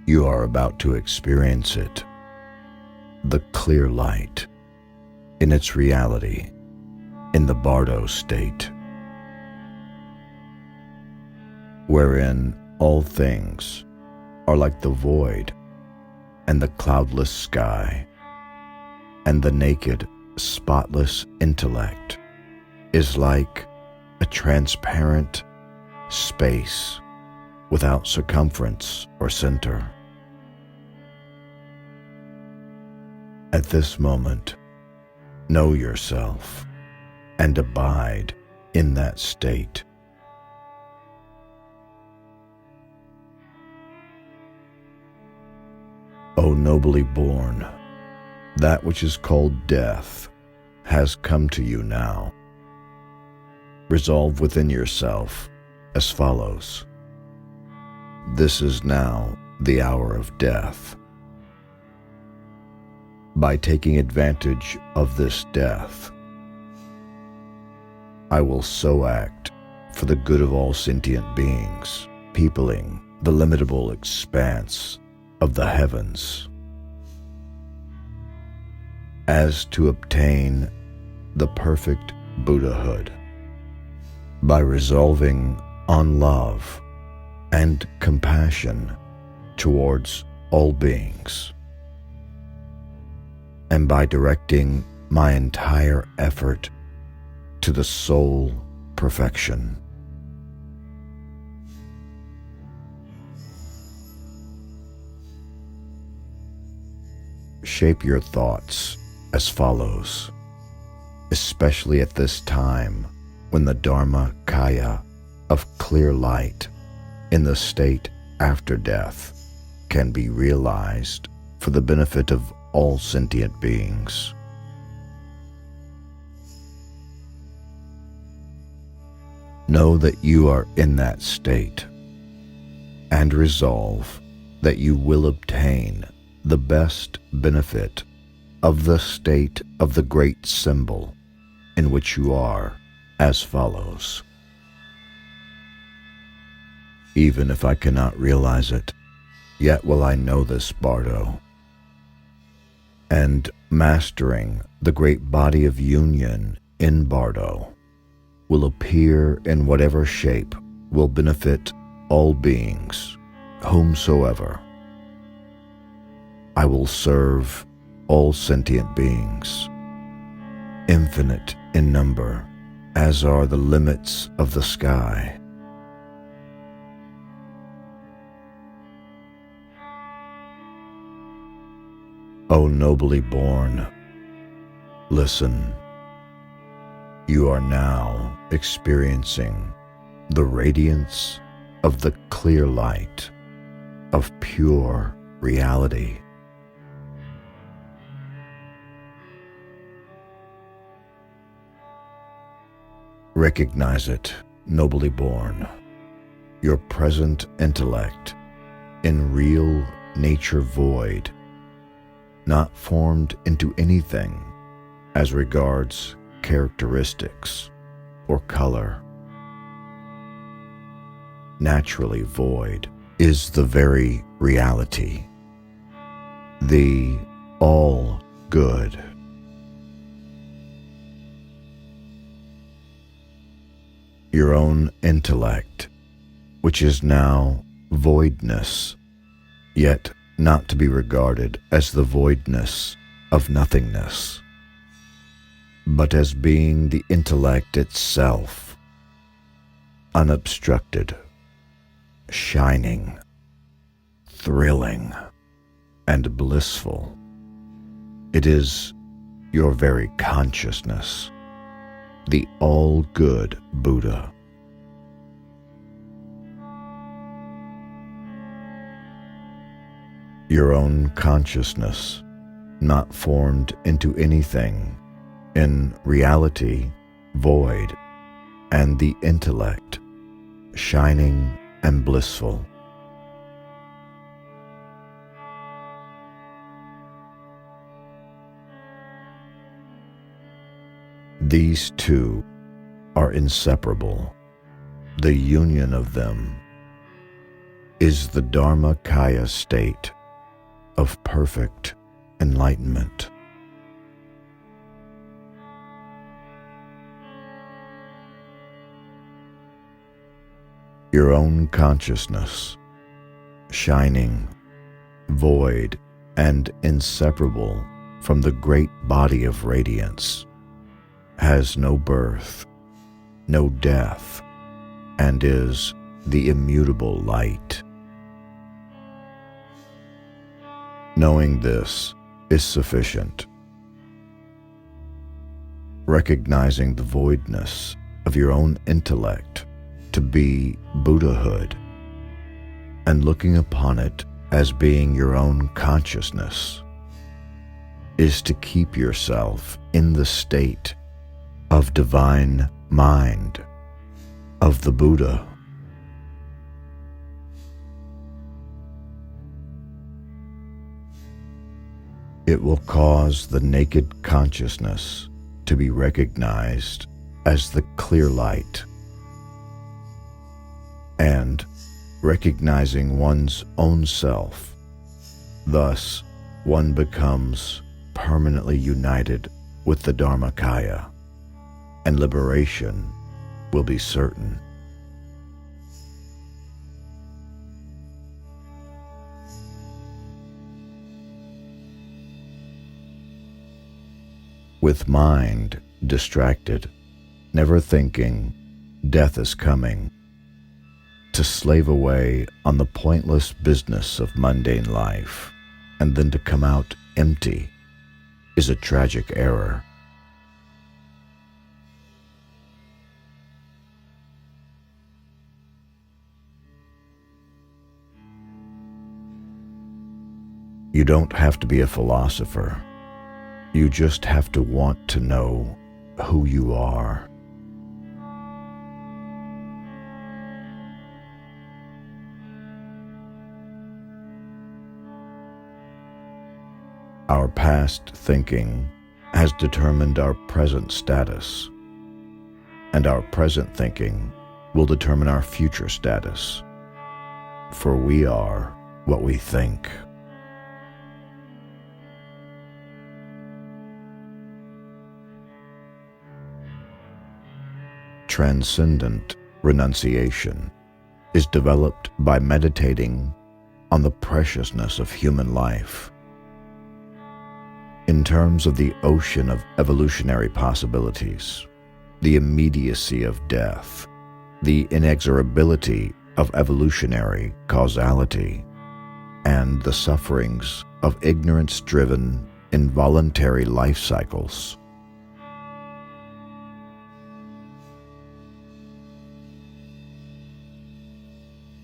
You are about to experience it, the clear light, in its reality, in the Bardo state, wherein all things are like the void and the cloudless sky, and the naked, spotless intellect is like a transparent space without circumference or center. At this moment, know yourself and abide in that state. O nobly born, that which is called death has come to you now. Resolve within yourself as follows. This is now the hour of death. By taking advantage of this death, I will so act for the good of all sentient beings, peopling the limitable expanse of the heavens, as to obtain the perfect Buddhahood by resolving on love and compassion towards all beings, and by directing my entire effort to the soul perfection. Shape your thoughts as follows, especially at this time when the Dharma Caya of clear light in the state after death can be realized for the benefit of all sentient beings. Know that you are in that state, and resolve that you will obtain the best benefit of the state of the great symbol in which you are as follows. Even if I cannot realize it, yet will I know this, Bardo. And mastering the great body of union in Bardo will appear in whatever shape will benefit all beings, whomsoever. I will serve all sentient beings, infinite in number, as are the limits of the sky. O nobly born, listen. You are now experiencing the radiance of the clear light of pure reality. Recognize it, nobly born, your present intellect in real nature void, not formed into anything as regards characteristics or color. Naturally void is the very reality, the all good. Your own intellect, which is now voidness, yet not to be regarded as the voidness of nothingness, but as being the intellect itself, unobstructed, shining, thrilling, and blissful. It is your very consciousness, the all-good Buddha. Your own consciousness, not formed into anything, in reality void, and the intellect, shining and blissful. These two are inseparable. The union of them is the Dharma Caya state of perfect enlightenment. Your own consciousness, shining, void, and inseparable from the great body of radiance, has no birth, no death, and is the immutable light. Knowing this is sufficient. Recognizing the voidness of your own intellect to be Buddhahood, and looking upon it as being your own consciousness, is to keep yourself in the state of divine mind, of the Buddha. It will cause the naked consciousness to be recognized as the clear light, and recognizing one's own self, thus one becomes permanently united with the Dharmakaya, and liberation will be certain. With mind distracted, never thinking death is coming, to slave away on the pointless business of mundane life, and then to come out empty, is a tragic error. You don't have to be a philosopher. You just have to want to know who you are. Our past thinking has determined our present status, and our present thinking will determine our future status, for we are what we think. Transcendent renunciation is developed by meditating on the preciousness of human life. In terms of the ocean of evolutionary possibilities, the immediacy of death, the inexorability of evolutionary causality, and the sufferings of ignorance-driven, involuntary life cycles.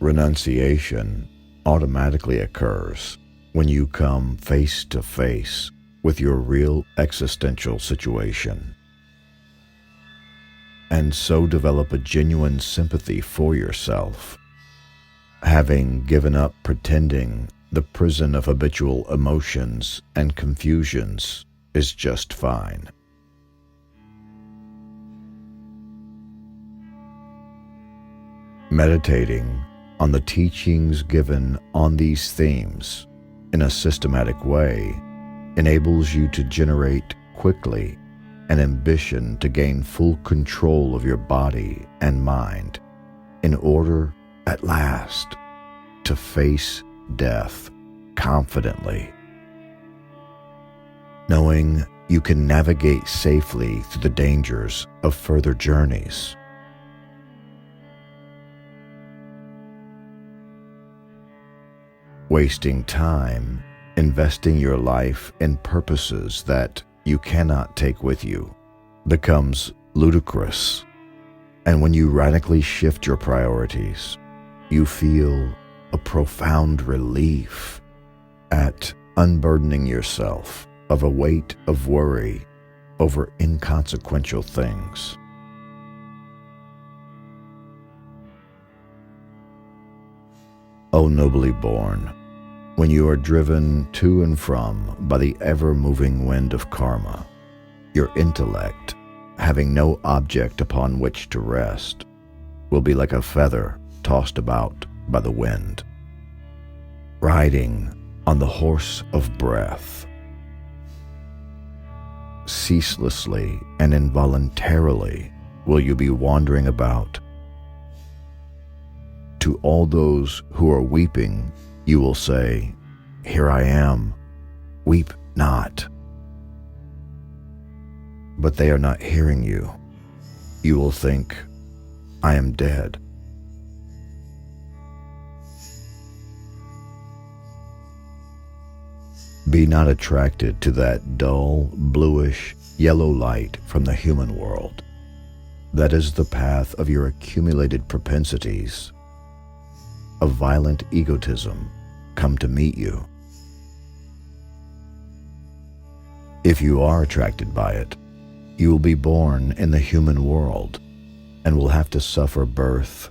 Renunciation automatically occurs when you come face to face with your real existential situation, and so develop a genuine sympathy for yourself, having given up pretending the prison of habitual emotions and confusions is just fine. Meditating on the teachings given on these themes in a systematic way enables you to generate quickly an ambition to gain full control of your body and mind in order, at last, to face death confidently, knowing you can navigate safely through the dangers of further journeys. Wasting time investing your life in purposes that you cannot take with you becomes ludicrous, and when you radically shift your priorities, you feel a profound relief at unburdening yourself of a weight of worry over inconsequential things. O nobly born, when you are driven to and from by the ever-moving wind of karma, your intellect, having no object upon which to rest, will be like a feather tossed about by the wind, riding on the horse of breath. Ceaselessly and involuntarily will you be wandering about. To all those who are weeping, you will say, "Here I am, weep not." But they are not hearing you. You will think, "I am dead." Be not attracted to that dull, bluish, yellow light from the human world. That is the path of your accumulated propensities, of violent egotism, come to meet you. If you are attracted by it, you will be born in the human world and will have to suffer birth,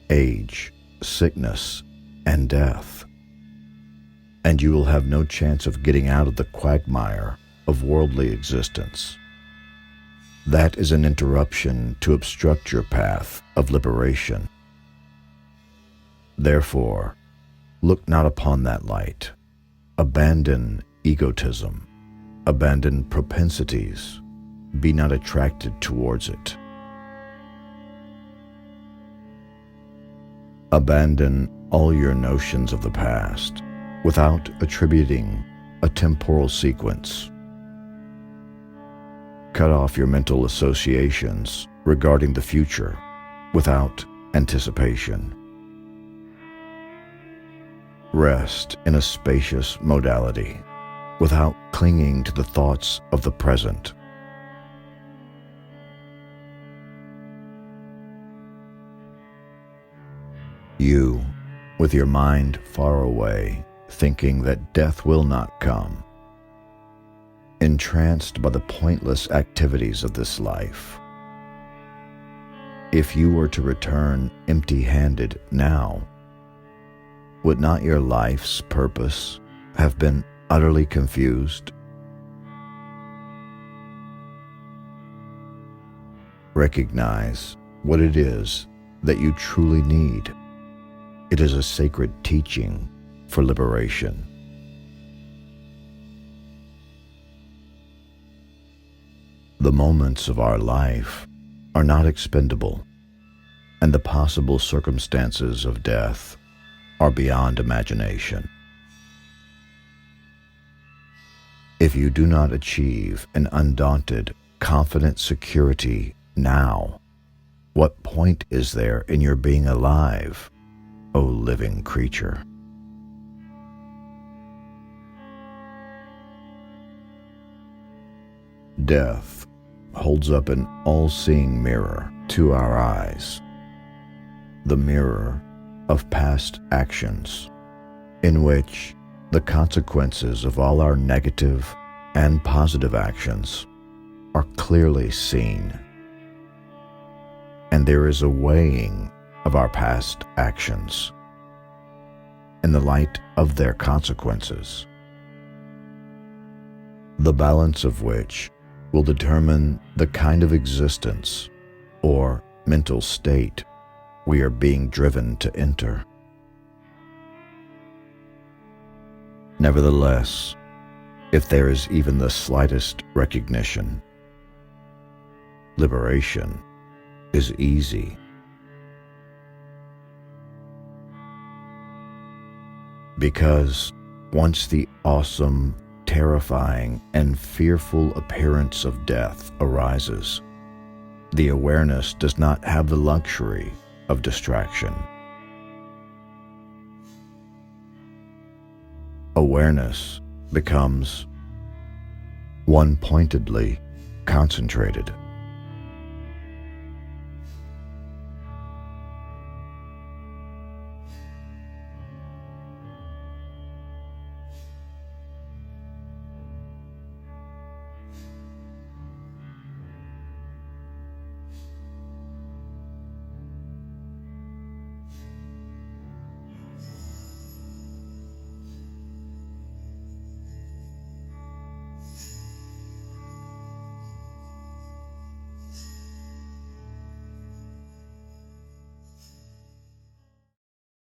age, sickness, and death. And you will have no chance of getting out of the quagmire of worldly existence. That is an interruption to obstruct your path of liberation. Therefore, look not upon that light. Abandon egotism. Abandon propensities. Be not attracted towards it. Abandon all your notions of the past without attributing a temporal sequence. Cut off your mental associations regarding the future without anticipation. Rest in a spacious modality without clinging to the thoughts of the present. You, with your mind far away, thinking that death will not come, entranced by the pointless activities of this life. If you were to return empty-handed now, would not your life's purpose have been utterly confused? Recognize what it is that you truly need. It is a sacred teaching for liberation. The moments of our life are not expendable, and the possible circumstances of death are beyond imagination. If you do not achieve an undaunted, confident security now, what point is there in your being alive, O living creature? Death holds up an all-seeing mirror to our eyes, the mirror of past actions, in which the consequences of all our negative and positive actions are clearly seen. And there is a weighing of our past actions in the light of their consequences, the balance of which will determine the kind of existence or mental state we are being driven to enter. Nevertheless, if there is even the slightest recognition, liberation is easy. Because once the awesome, terrifying, and fearful appearance of death arises, the awareness does not have the luxury of distraction. Awareness becomes one-pointedly concentrated.